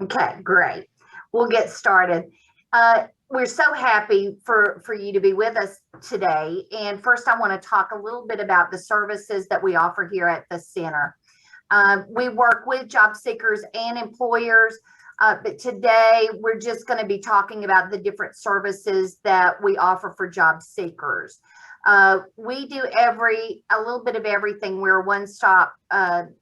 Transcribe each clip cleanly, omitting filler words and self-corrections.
Okay, great. We'll get started. We're so happy for you to be with us today. And first, I want to talk a little bit about the services that we offer here at the center. We work with job seekers and employers, but today we're just going to be talking about the different services that we offer for job seekers. We do a little bit of everything. We're a one-stop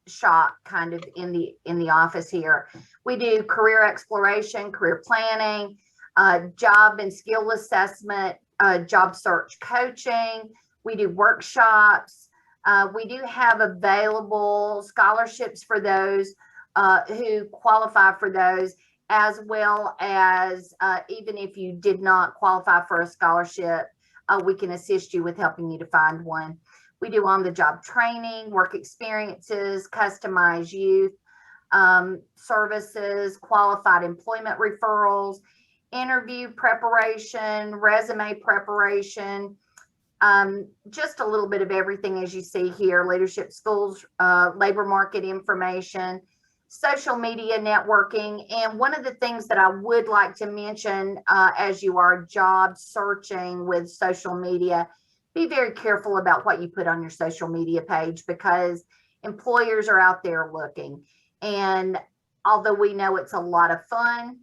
shop kind of in the office here. We do career exploration, career planning, job and skill assessment, job search coaching. We do workshops. We do have available scholarships for those who qualify for those, as well as even if you did not qualify for a scholarship, we can assist you with helping you to find one. We do on-the-job training, work experiences, customized youth services, qualified employment referrals, interview preparation, resume preparation, just a little bit of everything as you see here, leadership schools, labor market information, social media networking. And one of the things that I would like to mention as you are job searching with social media, be very careful about what you put on your social media page, because employers are out there looking. And although we know it's a lot of fun,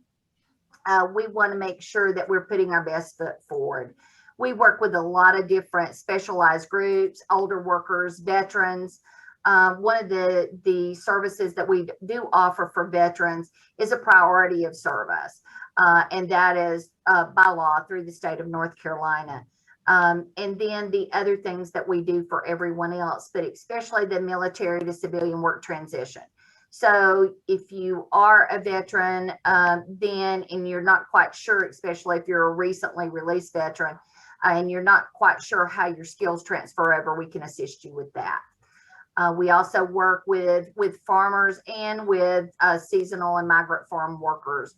we want to make sure that we're putting our best foot forward. We work with a lot of different specialized groups, older workers, veterans. One of the services that we do offer for veterans is a priority of service, and that is by law through the state of North Carolina. And then the other things that we do for everyone else, but especially the military to civilian work transition. So if you are a veteran, then, and you're not quite sure, especially if you're a recently released veteran, and you're not quite sure how your skills transfer over, we can assist you with that. We also work with farmers and with seasonal and migrant farm workers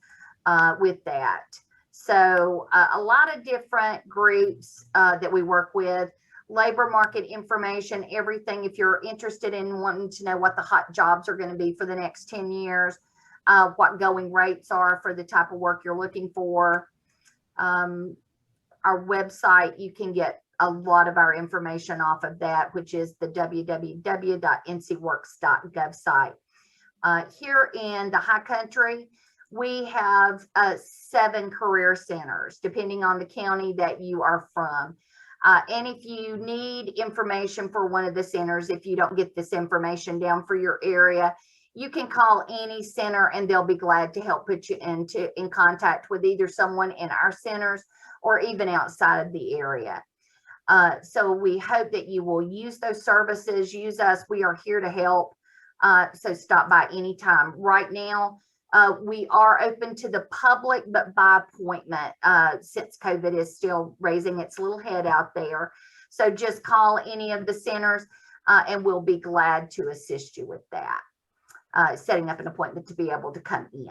with that. So a lot of different groups that we work with. Labor market information, everything. If you're interested in wanting to know what the hot jobs are going to be for the next 10 years, what going rates are for the type of work you're looking for. Our website, you can get a lot of our information off of that, which is the www.ncworks.gov site. Here in the high country, we have 7 career centers, depending on the county that you are from. And if you need information for one of the centers, if you don't get this information down for your area, you can call any center and they'll be glad to help put you in contact with either someone in our centers or even outside of the area. So we hope that you will use those services, use us. We are here to help. So stop by anytime. Right now, we are open to the public, but by appointment, since COVID is still raising its little head out there. So just call any of the centers and we'll be glad to assist you with that. Setting up an appointment to be able to come in.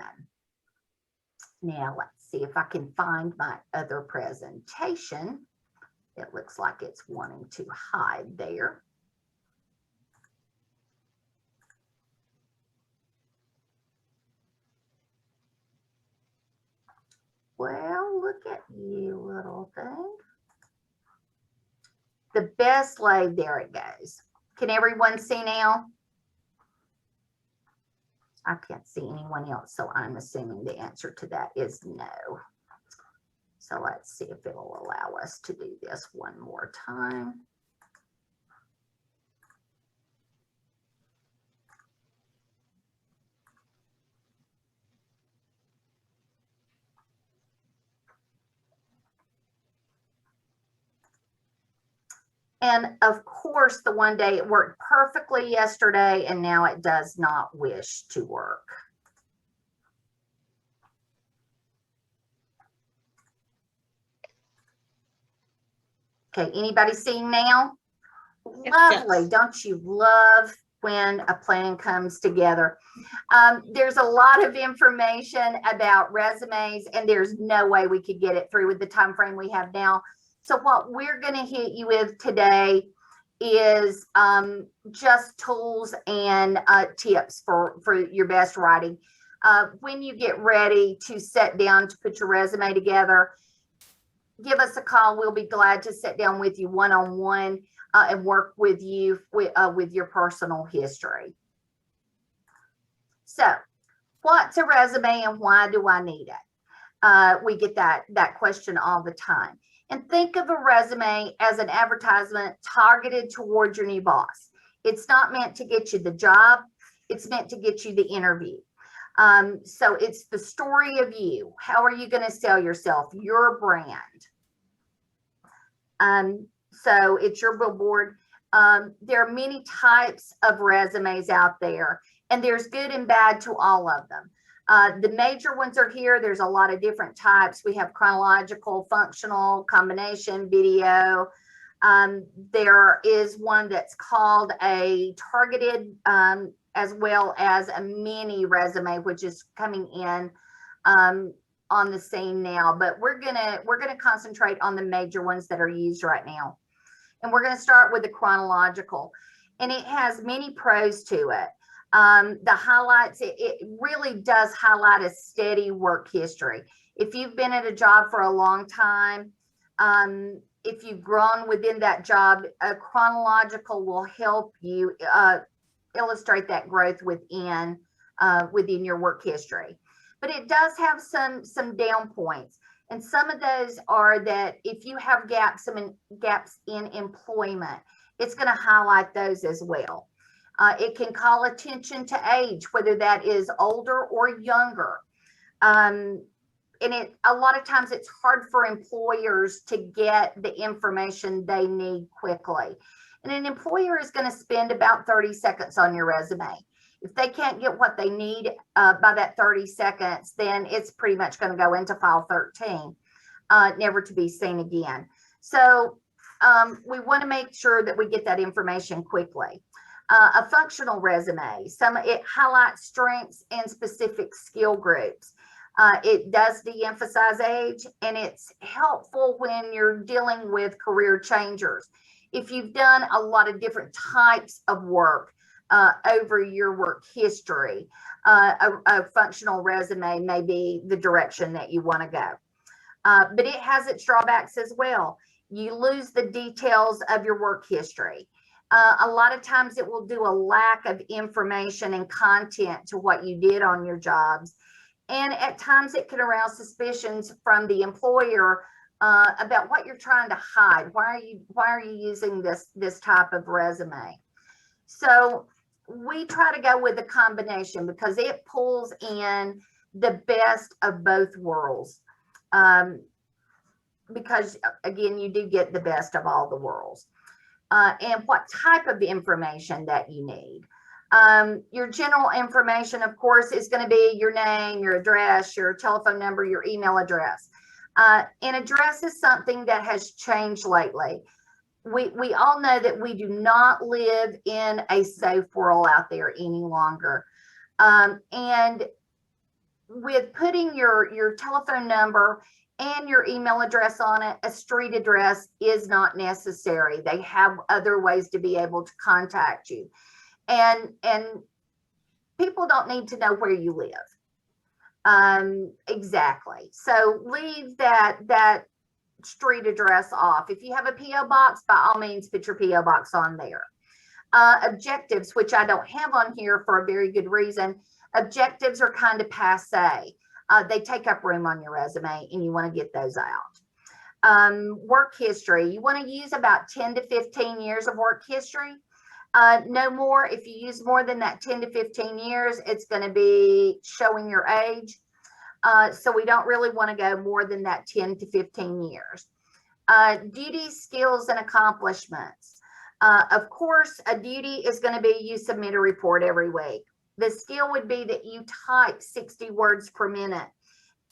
Now, let's see if I can find my other presentation. It looks like it's wanting to hide there. Well, look at you, little thing. The best laid, there it goes. Can everyone see now? I can't see anyone else, so I'm assuming the answer to that is no. So let's see if it'll allow us to do this one more time. And of course, the one day it worked perfectly yesterday, and now it does not wish to work. Okay, anybody seeing now? Lovely. Yes. Don't you love when a plan comes together? There's a lot of information about resumes, and there's no way we could get it through with the time frame we have now. So what we're going to hit you with today is just tools and tips for your best writing. When you get ready to sit down to put your resume together, give us a call. We'll be glad to sit down with you one-on-one and work with you with your personal history. So, what's a resume and why do I need it? We get that question all the time. And think of a resume as an advertisement targeted towards your new boss. It's not meant to get you the job. It's meant to get you the interview. So it's the story of you. How are you going to sell yourself, your brand? So it's your billboard. There are many types of resumes out there, and there's good and bad to all of them. The major ones are here. There's a lot of different types. We have chronological, functional, combination, video. There is one that's called a targeted, as well as a mini resume, which is coming in on the scene now. But we're gonna concentrate on the major ones that are used right now. And we're gonna start with the chronological, and it has many pros to it. The highlights, it really does highlight a steady work history. If you've been at a job for a long time, if you've grown within that job, a chronological will help you illustrate that growth within your work history. But it does have some down points. And some of those are that if you have gaps in employment, it's going to highlight those as well. It can call attention to age, whether that is older or younger. And a lot of times it's hard for employers to get the information they need quickly. And an employer is going to spend about 30 seconds on your resume. If they can't get what they need by that 30 seconds, then it's pretty much going to go into file 13, never to be seen again. So we want to make sure that we get that information quickly. A functional resume, it highlights strengths and specific skill groups. It does de-emphasize age, and it's helpful when you're dealing with career changers. If you've done a lot of different types of work over your work history, a functional resume may be the direction that you want to go. But it has its drawbacks as well. You lose the details of your work history. A lot of times it will do a lack of information and content to what you did on your jobs. And at times it can arouse suspicions from the employer about what you're trying to hide. Why are you using this type of resume? So we try to go with a combination because it pulls in the best of both worlds. Because again, you do get the best of all the worlds. And what type of information that you need. Your general information, of course, is going to be your name, your address, your telephone number, your email address. An address is something that has changed lately. We all know that we do not live in a safe world out there any longer. And with putting your telephone number and your email address on it, a street address is not necessary. They have other ways to be able to contact you. And people don't need to know where you live. Exactly. So leave that street address off. If you have a P.O. box, by all means, put your P.O. box on there. Objectives, which I don't have on here for a very good reason. Objectives are kind of passé. They take up room on your resume, and you want to get those out. Work history, you want to use about 10 to 15 years of work history. No more. If you use more than that 10 to 15 years, it's going to be showing your age. So we don't really want to go more than that 10 to 15 years. Duties, skills, and accomplishments. Of course, a duty is going to be you submit a report every week. The skill would be that you type 60 words per minute.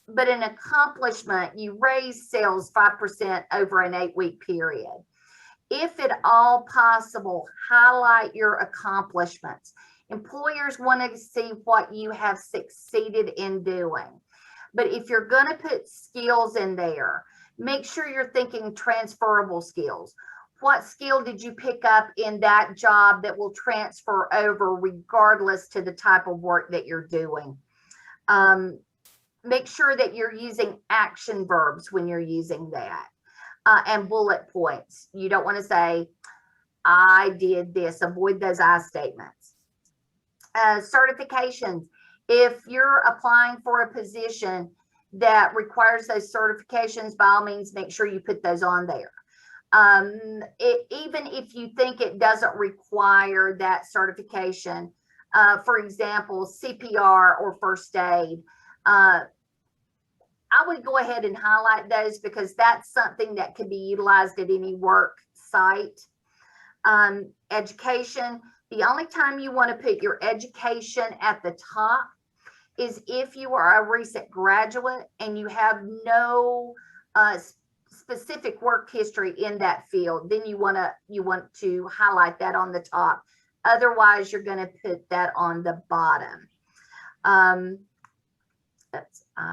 But an accomplishment, you raise sales 5% over an 8-week period. If at all possible, highlight your accomplishments. Employers want to see what you have succeeded in doing. But if you're going to put skills in there, make sure you're thinking transferable skills. What skill did you pick up in that job that will transfer over regardless to the type of work that you're doing? Make sure that you're using action verbs when you're using that, and bullet points. You don't want to say, I did this. Avoid those I statements. Certifications. If you're applying for a position that requires those certifications, by all means, make sure you put those on there. Even if you think it doesn't require that certification, for example, CPR or first aid, I would go ahead and highlight those because that's something that can be utilized at any work site. Education, the only time you want to put your education at the top is if you are a recent graduate and you have no specific work history in that field, then you want to highlight that on the top. Otherwise, you're going to put that on the bottom. I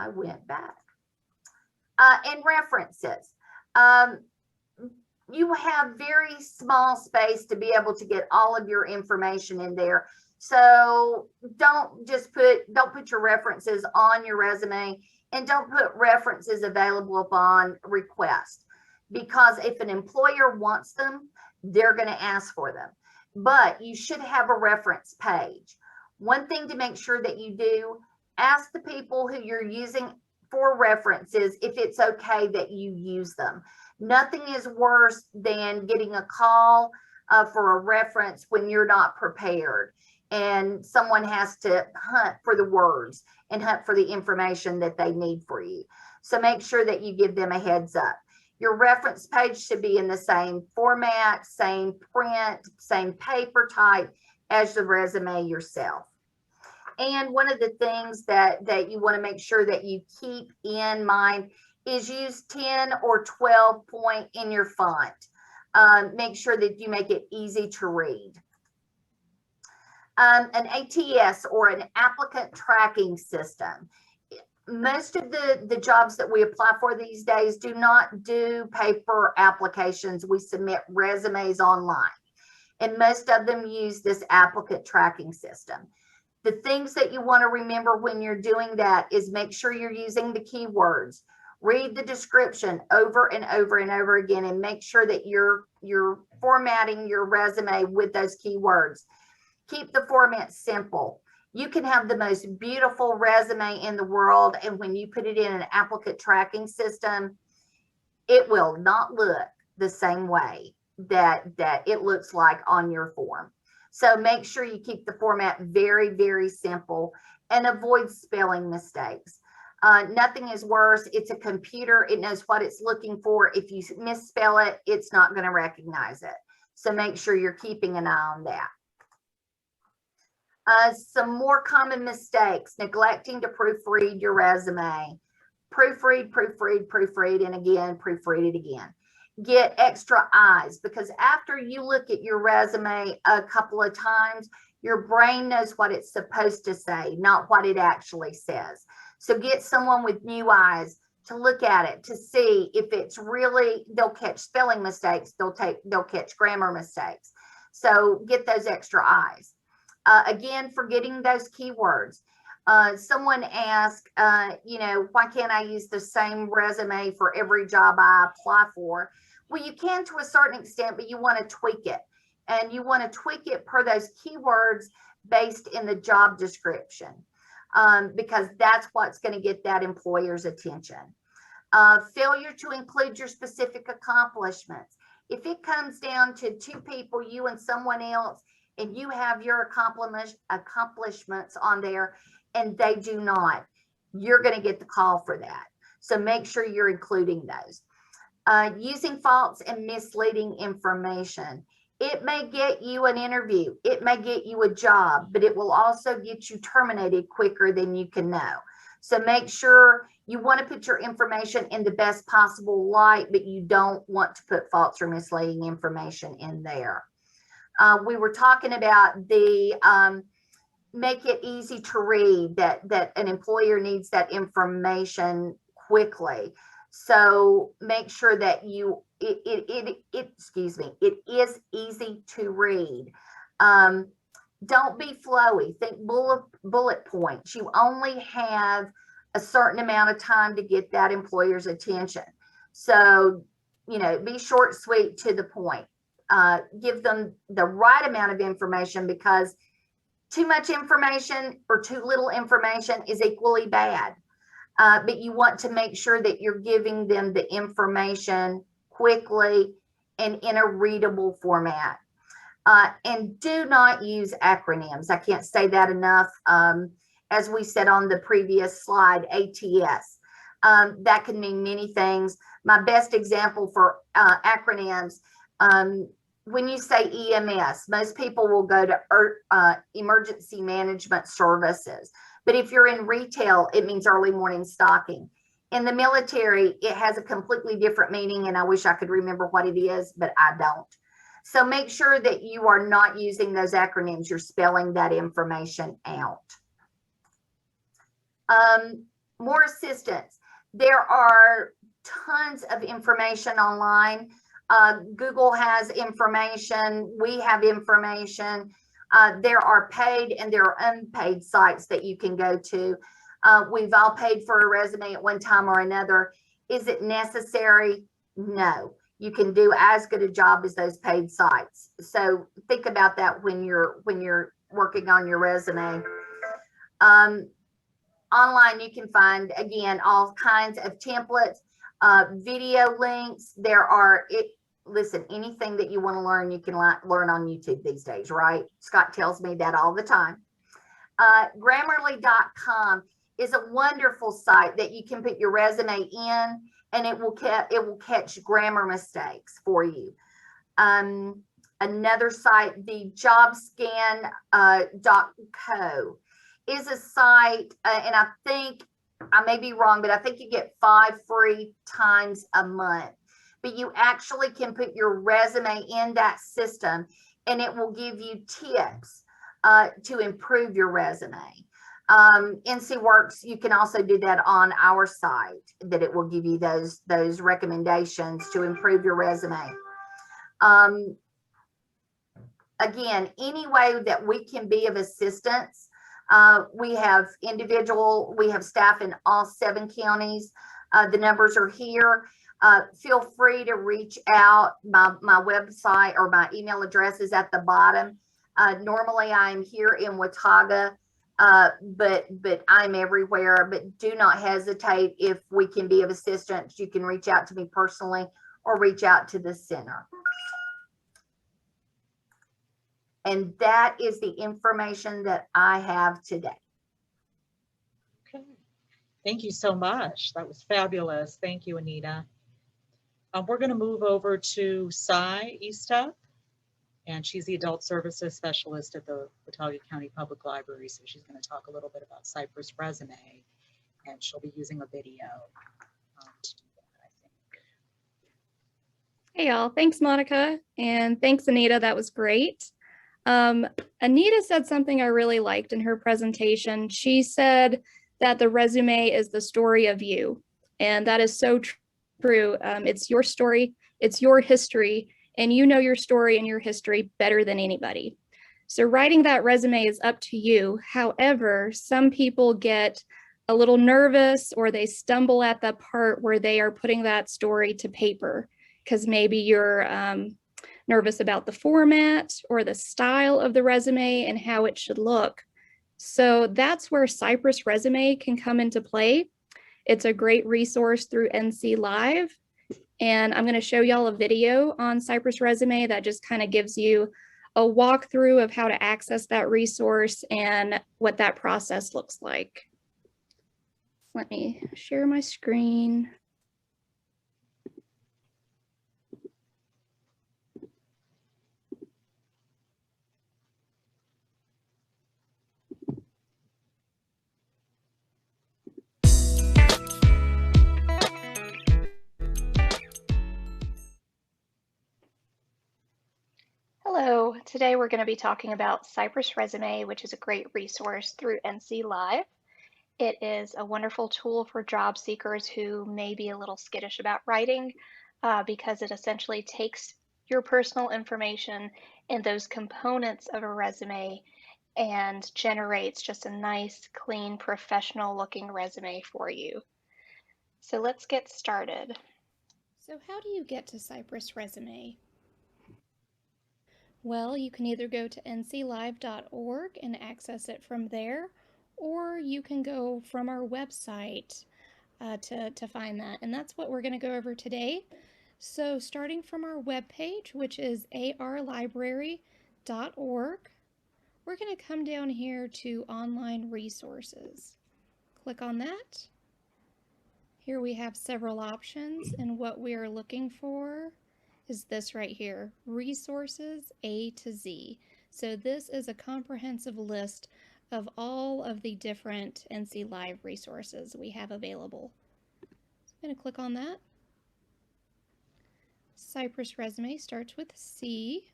went back. And references. You have very small space to be able to get all of your information in there. So don't put your references on your resume, and don't put references available upon request, because if an employer wants them, they're going to ask for them. But you should have a reference page. One thing to make sure that you do, ask the people who you're using for references if it's okay that you use them. Nothing is worse than getting a call for a reference when you're not prepared and someone has to hunt for the words and hunt for the information that they need for you. So make sure that you give them a heads up. Your reference page should be in the same format, same print, same paper type as the resume yourself. And one of the things that you want to make sure that you keep in mind is use 10 or 12 point in your font. Make sure that you make it easy to read. An ATS, or an applicant tracking system. Most of the jobs that we apply for these days do not do paper applications. We submit resumes online, and most of them use this applicant tracking system. The things that you want to remember when you're doing that is make sure you're using the keywords. Read the description over and over and over again, and make sure that you're formatting your resume with those keywords. Keep the format simple. You can have the most beautiful resume in the world, and when you put it in an applicant tracking system, it will not look the same way that it looks like on your form. So make sure you keep the format very, very simple and avoid spelling mistakes. Nothing is worse. It's a computer. It knows what it's looking for. If you misspell it, it's not going to recognize it. So make sure you're keeping an eye on that. Some more common mistakes: neglecting to proofread your resume. Proofread, proofread, proofread, and again, proofread it again. Get extra eyes, because after you look at your resume a couple of times, your brain knows what it's supposed to say, not what it actually says. So get someone with new eyes to look at it, to see if it's really, they'll catch spelling mistakes, they'll catch grammar mistakes. So get those extra eyes. Again, forgetting those keywords. Someone asked, why can't I use the same resume for every job I apply for? Well, you can to a certain extent, but you want to tweak it. And you want to tweak it per those keywords based in the job description, because that's what's going to get that employer's attention. Failure to include your specific accomplishments. If it comes down to two people, you and someone else, and you have your accomplishments on there and they do not, you're going to get the call for that. So make sure you're including those. Using false and misleading information. It may get you an interview, it may get you a job, but it will also get you terminated quicker than you can know. So make sure you want to put your information in the best possible light, but you don't want to put false or misleading information in there. We were talking about the make it easy to read, that an employer needs that information quickly. So make sure that it is easy to read. Don't be flowy. Think bullet points. You only have a certain amount of time to get that employer's attention. So, you know, be short, sweet, to the point. Give them the right amount of information, because too much information or too little information is equally bad. But you want to make sure that you're giving them the information quickly and in a readable format. And do not use acronyms. I can't say that enough. As we said on the previous slide, ATS. That can mean many things. My best example for acronyms, when you say EMS, most people will go to emergency management services. But if you're in retail, it means early morning stocking. In the military, it has a completely different meaning, and I wish I could remember what it is, but I don't. So make sure that you are not using those acronyms. You're spelling that information out. More assistance. There are tons of information online. Google has information. We have information. There are paid and there are unpaid sites that you can go to. We've all paid for a resume at one time or another. Is it necessary? No. You can do as good a job as those paid sites. So think about that when you're working on your resume. Online, you can find, again, all kinds of templates, video links. Listen, anything that you want to learn, you can learn on YouTube these days, right? Scott tells me that all the time. Grammarly.com is a wonderful site that you can put your resume in, and it will catch grammar mistakes for you. Another site, the jobscan.co, is a site, and I think, I may be wrong, but I think you get 5 free times a month. But you actually can put your resume in that system, and it will give you tips to improve your resume. NCWorks, you can also do that on our site, that it will give you those recommendations to improve your resume. Again, any way that we can be of assistance. We have staff in all 7 counties. The numbers are here. Feel free to reach out. My website or my email address is at the bottom. Normally I'm here in Watauga, but I'm everywhere. But do not hesitate. If we can be of assistance, you can reach out to me personally or reach out to the center. And that is the information that I have today. Okay. Thank you so much. That was fabulous. Thank you, Anita. We're going to move over to Cy Eastup, and she's the Adult Services Specialist at the Watauga County Public Library. So she's going to talk a little bit about Cypress Resume, and she'll be using a video to do that, I think. Hey, y'all. Thanks, Monica. And thanks, Anita. That was great. Anita said something I really liked in her presentation. She said that the resume is the story of you. And that is so true. It's your story, it's your history, and you know your story and your history better than anybody. So writing that resume is up to you. However, some people get a little nervous, or they stumble at the part where they are putting that story to paper, because maybe you're nervous about the format or the style of the resume and how it should look. So that's where Cypress Resume can come into play. It's a great resource through NC Live. And I'm going to show y'all a video on Cypress Resume that just kind of gives you a walkthrough of how to access that resource and what that process looks like. Let me share my screen. Hello, today we're going to be talking about Cypress Resume, which is a great resource through NC Live. It is a wonderful tool for job seekers who may be a little skittish about writing because it essentially takes your personal information and those components of a resume and generates just a nice, clean, professional looking resume for you. So let's get started. So how do you get to Cypress Resume? Well, you can either go to nclive.org and access it from there, or you can go from our website to find that. And that's what we're going to go over today. So starting from our webpage, which is arlibrary.org, we're going to come down here to online resources. Click on that. Here we have several options, and what we are looking for is this right here, Resources A to Z. So this is a comprehensive list of all of the different NC Live resources we have available. So I'm going to click on that. Cypress Resume starts with C.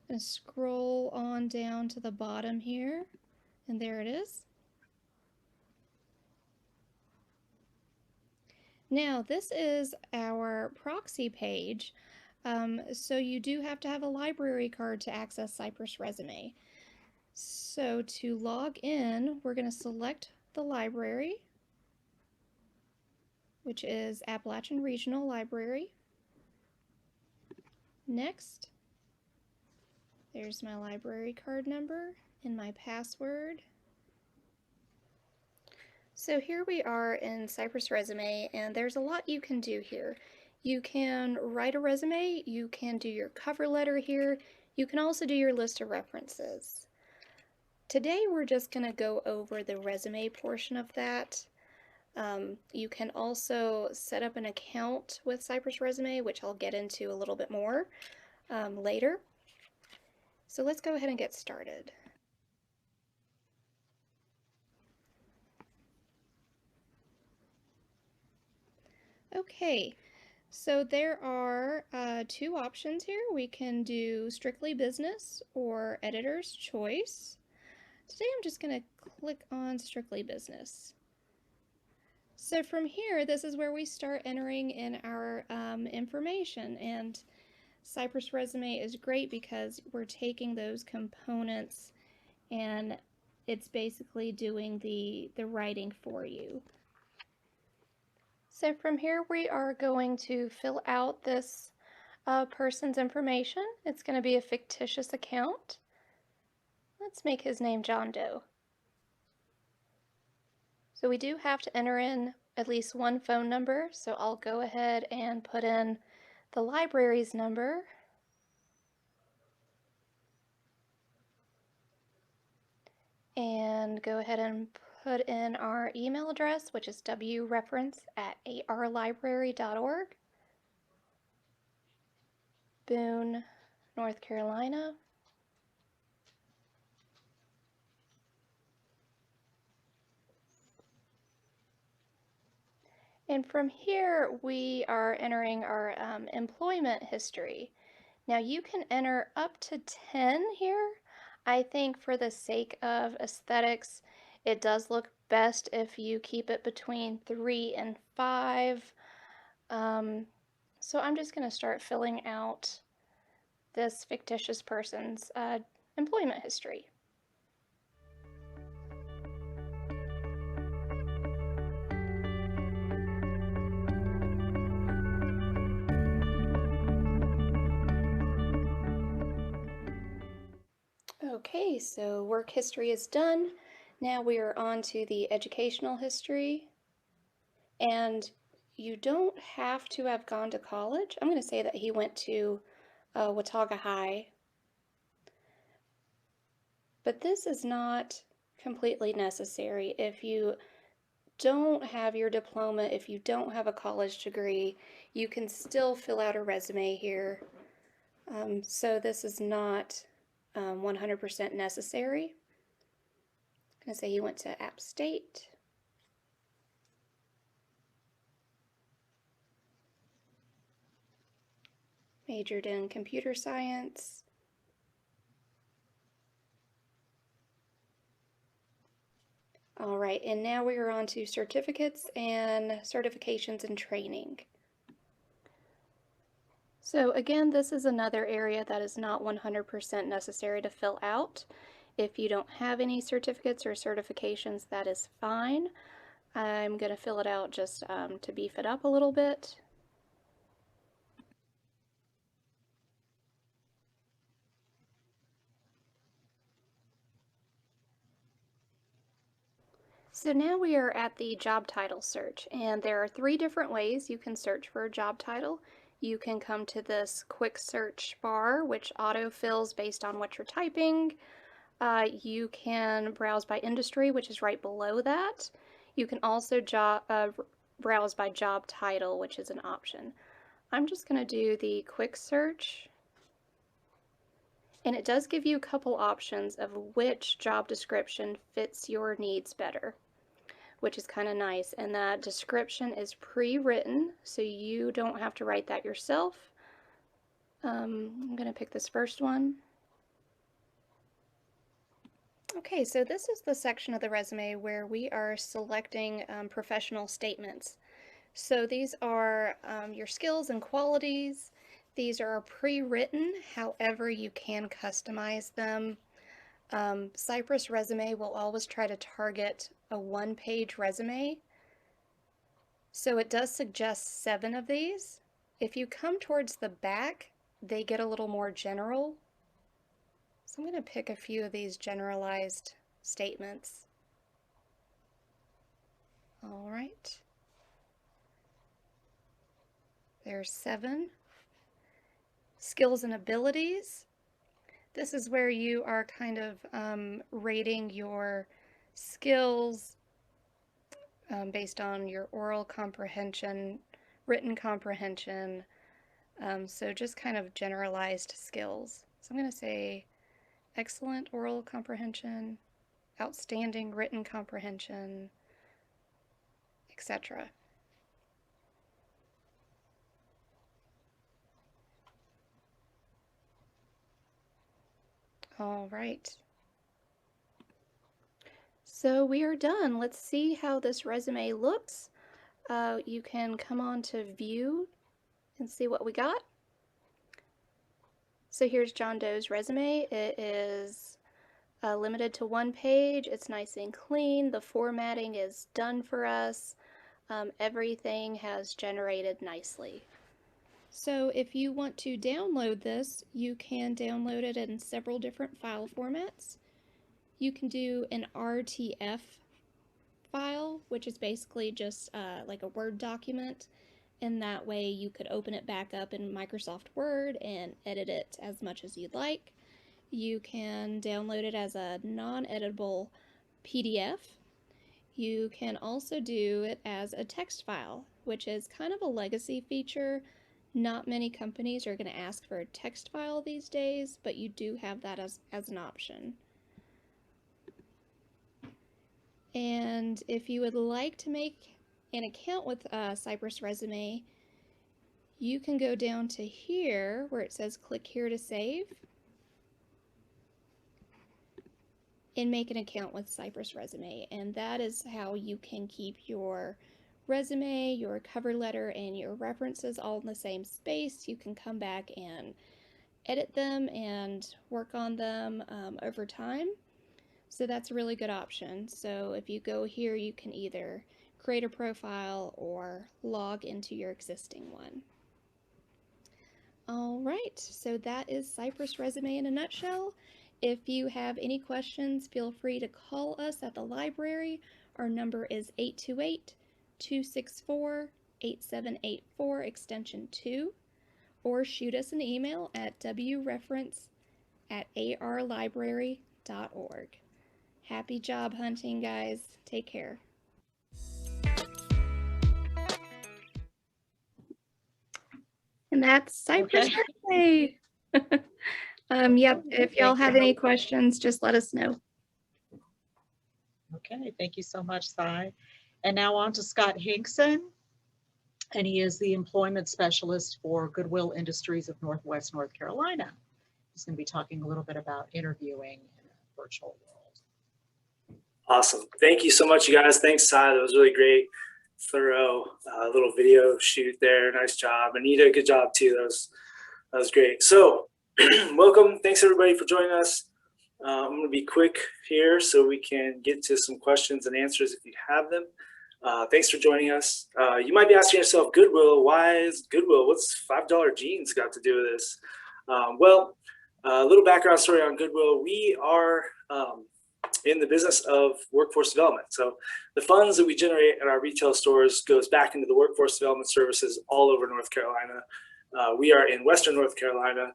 I'm going to scroll on down to the bottom here, and there it is. Now, this is our proxy page, so you do have to have a library card to access Cypress Resume. So to log in, we're going to select the library, which is Appalachian Regional Library. Next, there's my library card number and my password. So here we are in Cypress Resume, and there's a lot you can do here. You can write a resume, you can do your cover letter here, you can also do your list of references. Today we're just going to go over the resume portion of that. You can also set up an account with Cypress Resume, which I'll get into a little bit more later. So let's go ahead and get started. Okay, so there are two options here. We can do strictly business or editor's choice. Today I'm just going to click on strictly business. So from here, this is where we start entering in our information, and Cypress Resume is great because we're taking those components and it's basically doing the writing for you. So from here we are going to fill out this person's information. It's going to be a fictitious account. Let's make his name John Doe. So we do have to enter in at least one phone number, so I'll go ahead and put in the library's number. And go ahead and put in our email address, which is wreference@arlibrary.org. Boone, North Carolina. And from here, we are entering our employment history. Now you can enter up to 10 here. I think for the sake of aesthetics, it does look best if you keep it between 3 and 5. So I'm just going to start filling out this fictitious person's employment history. Okay, so work history is done. Now we are on to the educational history. And you don't have to have gone to college. I'm going to say that he went to Watauga High. But this is not completely necessary. If you don't have your diploma, if you don't have a college degree, you can still fill out a resume here. So this is not 100% necessary. I'm going to say he went to App State. Majored in computer science. All right, and now we are on to certificates and certifications and training. So again, this is another area that is not 100% necessary to fill out. If you don't have any certificates or certifications, that is fine. I'm going to fill it out just to beef it up a little bit. So now we are at the job title search, and there are 3 different ways you can search for a job title. You can come to this quick search bar, which autofills based on what you're typing. You can browse by industry, which is right below that. You can also browse by job title, which is an option. I'm just going to do the quick search. And it does give you a couple options of which job description fits your needs better, which is kind of nice. And that description is pre-written, so you don't have to write that yourself. I'm going to pick this first one. Okay, so this is the section of the resume where we are selecting professional statements. So these are your skills and qualities. These are pre-written, however you can customize them. Cypress Resume will always try to target a 1-page resume. So it does suggest 7 of these. If you come towards the back, they get a little more general. So I'm going to pick a few of these generalized statements. All right. There's 7. Skills and abilities. This is where you are kind of rating your skills based on your oral comprehension, written comprehension. So just kind of generalized skills. So I'm going to say excellent oral comprehension, outstanding written comprehension, etc. All right. So we are done. Let's see how this resume looks. You can come on to view and see what we got. So here's John Doe's resume. It is limited to 1 page. It's nice and clean. The formatting is done for us. Everything has generated nicely. So if you want to download this, you can download it in several different file formats. You can do an RTF file, which is basically just like a Word document, and that way you could open it back up in Microsoft Word and edit it as much as you'd like. You can download it as a non-editable PDF. You can also do it as a text file, which is kind of a legacy feature. Not many companies are going to ask for a text file these days, but you do have that as an option. And if you would like to make an account with Cypress Resume, you can go down to here where it says click here to save and make an account with Cypress Resume. And that is how you can keep your resume, your cover letter, and your references all in the same space. You can come back and edit them and work on them over time. So that's a really good option. So if you go here, you can either create a profile or log into your existing one. All right, so that is Cypress Resume in a nutshell. If you have any questions, feel free to call us at the library. Our number is 828-264-8784 extension 2, or shoot us an email at wreference@arlibrary.org. Happy job hunting, guys. Take care. And that's Cypress Resume. Yep, if y'all have any questions, just let us know. Okay, thank you so much, Cy. And now on to Scott Hinson, and he is the employment specialist for Goodwill Industries of Northwest North Carolina. He's going to be talking a little bit about interviewing in a virtual world. Awesome. Thank you so much, you guys. Thanks, Cy. That was really great. Thorough little video shoot there. Nice job. Anita, good job too. That was great. So welcome. Thanks everybody for joining us. I'm going to be quick here so we can get to some questions and answers if you have them. Thanks for joining us. You might be asking yourself, Goodwill, why is Goodwill? What's $5 jeans got to do with this? Well, a little background story on Goodwill. We are in the business of workforce development. So the funds that we generate at our retail stores goes back into the workforce development services all over North Carolina. We are in Western North Carolina.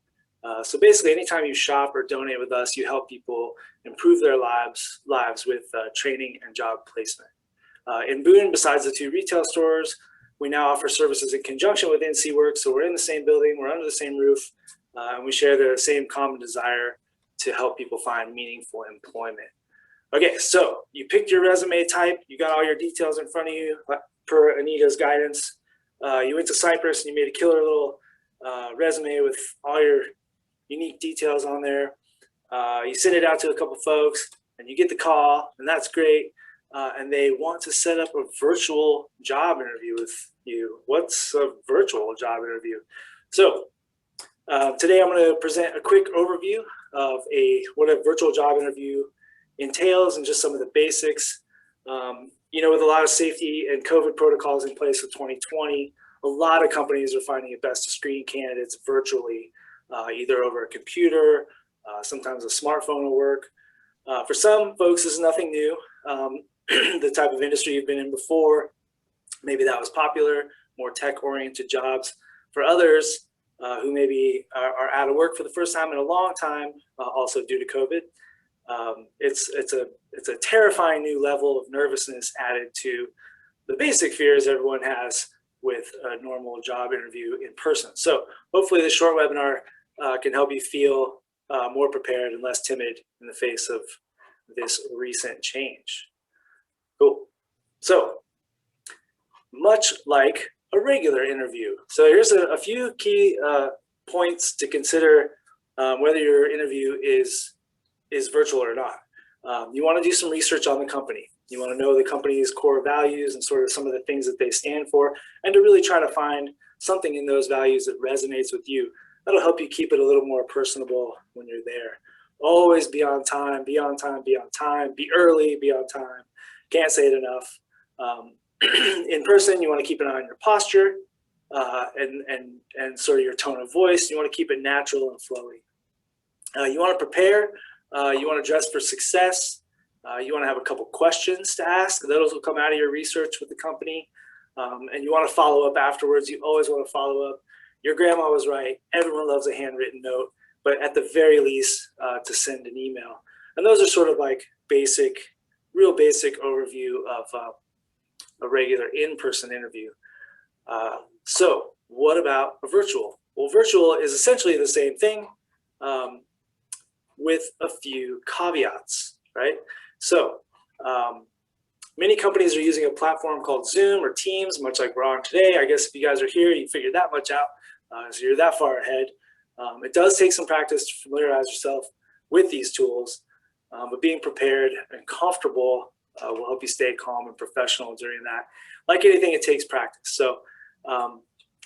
So basically, anytime you shop or donate with us, you help people improve their lives with training and job placement. In Boone, besides the 2 retail stores, we now offer services in conjunction with NCWorks. So we're in the same building, we're under the same roof, and we share the same common desire to help people find meaningful employment. Okay, so you picked your resume type, you got all your details in front of you per Anita's guidance. You went to Cypress and you made a killer little resume with all your unique details on there. You send it out to a couple folks and you get the call, and that's great. And they want to set up a virtual job interview with you. What's a virtual job interview? So today I'm going to present a quick overview of what a virtual job interview entails and just some of the basics. You know, with a lot of safety and COVID protocols in place for 2020, a lot of companies are finding it best to screen candidates virtually, either over a computer, sometimes a smartphone will work. For some folks, this is nothing new. The type of industry you've been in before, maybe that was popular, more tech-oriented jobs. For others who maybe are out of work for the first time in a long time, also due to COVID, it's a terrifying new level of nervousness added to the basic fears everyone has with a normal job interview in person. So hopefully this short webinar can help you feel more prepared and less timid in the face of this recent change. Cool. So much like a regular interview. So here's a few key points to consider whether your interview is virtual or not. You want to do some research on the company. You want to know the company's core values and sort of some of the things that they stand for, and to really try to find something in those values that resonates with you. That'll help you keep it a little more personable when you're there. Always be on time, be on time, be on time, be early, be on time. Can't say it enough. In person, you want to keep an eye on your posture and sort of your tone of voice. You want to keep it natural and flowy. You want to prepare. You want to dress for success. You want to have a couple questions to ask. Those will come out of your research with the company. And you want to follow up afterwards. You always want to follow up. Your grandma was right. Everyone loves a handwritten note, but at the very least, to send an email. And those are sort of like real basic overview of a regular in-person interview. So what about a virtual? Well, virtual is essentially the same thing with a few caveats, right? So many companies are using a platform called Zoom or Teams, much like we're on today. I guess if you guys are here, you figured that much out. So you're that far ahead. It does take some practice to familiarize yourself with these tools, but being prepared and comfortable will help you stay calm and professional during that. Like anything, it takes practice. So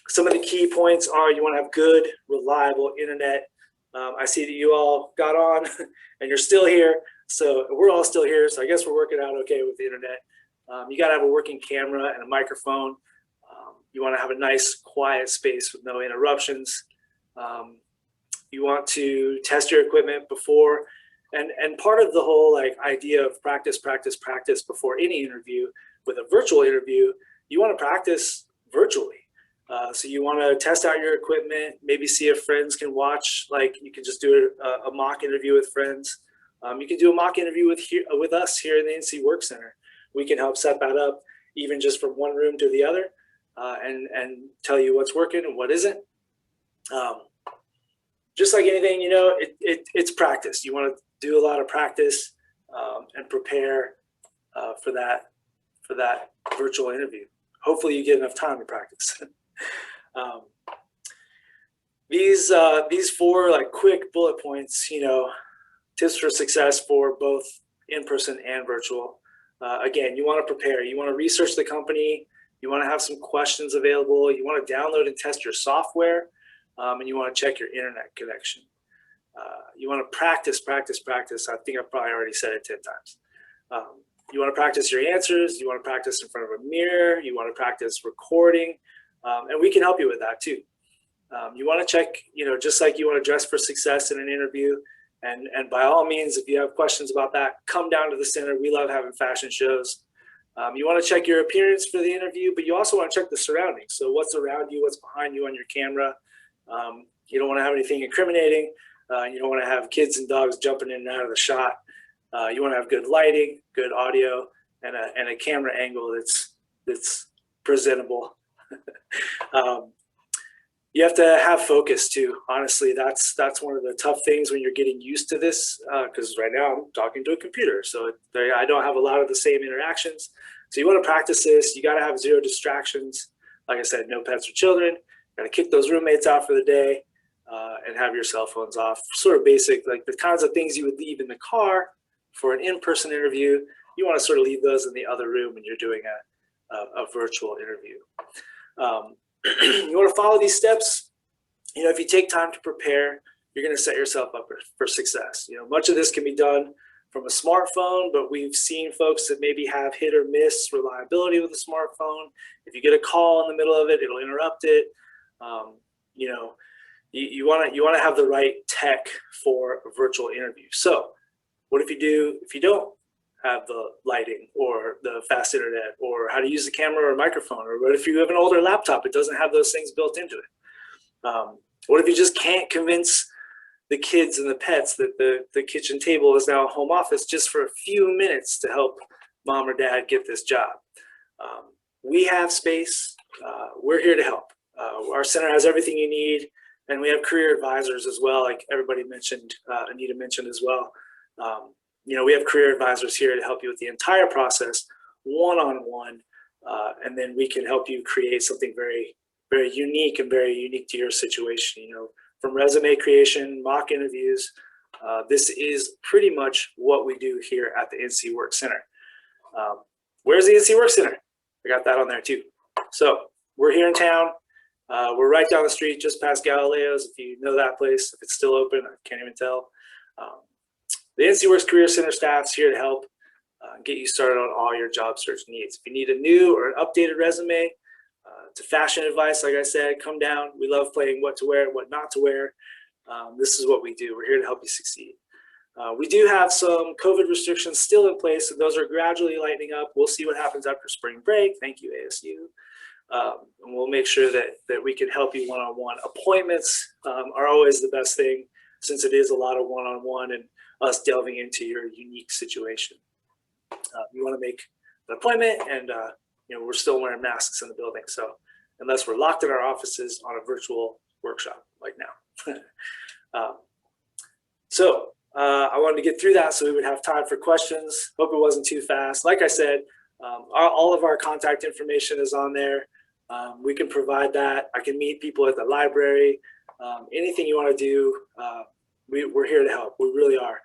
some of the key points are you want to have good, reliable internet. I see that you all got on and you're still here. So we're all still here. So I guess we're working out okay with the internet. You got to have a working camera and a microphone. You want to have a nice, quiet space with no interruptions. You want to test your equipment before. And part of the whole idea of practice before any interview with a virtual interview, you want to practice virtually. So you want to test out your equipment, maybe see if friends can watch. Like you can just do a mock interview with friends. You can do a mock interview with us here in the NCWorks Center. We can help set that up even just from one room to the other and tell you what's working and what isn't. Just like anything, it's practice. You want to do a lot of practice and prepare for that virtual interview. Hopefully you get enough time to practice. These four quick bullet points, tips for success for both in-person and virtual. Again, you want to prepare. You want to research the company. You want to have some questions available. You want to download and test your software. And you want to check your internet connection. You want to practice. I think I've probably already said it 10 times. You want to practice your answers. You want to practice in front of a mirror. You want to practice recording. And we can help you with that too. You want to check, just like you want to dress for success in an interview. And by all means, if you have questions about that, come down to the center. We love having fashion shows. You want to check your appearance for the interview, but you also want to check the surroundings. So what's around you, what's behind you on your camera. You don't want to have anything incriminating. You don't want to have kids and dogs jumping in and out of the shot. You want to have good lighting, good audio, and a camera angle that's presentable. You have to have focus too. Honestly, that's one of the tough things when you're getting used to this, because right now I'm talking to a computer, so I don't have a lot of the same interactions. So you want to practice this. You got to have 0 distractions. Like I said, no pets or children. Got to kick those roommates out for the day, and have your cell phones off. Sort of basic, like the kinds of things you would leave in the car for an in-person interview. You want to sort of leave those in the other room when you're doing a virtual interview. You want to follow these steps. If you take time to prepare, you're going to set yourself up for success. Much of this can be done from a smartphone, but we've seen folks that maybe have hit or miss reliability with a smartphone. If you get a call in the middle of it, it'll interrupt it. You want to have the right tech for a virtual interview. So what if you don't have the lighting or the fast internet or how to use the camera or microphone? Or what if you have an older laptop, it doesn't have those things built into it? What if you just can't convince the kids and the pets that the kitchen table is now a home office just for a few minutes to help mom or dad get this job? We have space. We're here to help. Our center has everything you need, and we have career advisors as well, like everybody mentioned, Anita mentioned as well. We have career advisors here to help you with the entire process, one-on-one, and then we can help you create something very, very unique and very unique to your situation. From resume creation, mock interviews, this is pretty much what we do here at the NCWorks Center. Where's the NCWorks Center? I got that on there too. So we're here in town. We're right down the street, just past Galileo's. If you know that place, if it's still open, I can't even tell. The NCWorks Career Center staff's here to help get you started on all your job search needs. If you need a new or an updated resume, to fashion advice, like I said, come down. We love playing what to wear and what not to wear. This is what we do. We're here to help you succeed. We do have some COVID restrictions still in place, and those are gradually lightening up. We'll see what happens after spring break. Thank you, ASU. And we'll make sure that we can help you one-on-one. Appointments are always the best thing, since it is a lot of one-on-one and us delving into your unique situation. You want to make an appointment, and we're still wearing masks in the building, so unless we're locked in our offices on a virtual workshop like now. I wanted to get through that so we would have time for questions. Hope it wasn't too fast. Like I said, all of our contact information is on there. We can provide that. I can meet people at the library. Anything you want to do, we're here to help. We really are.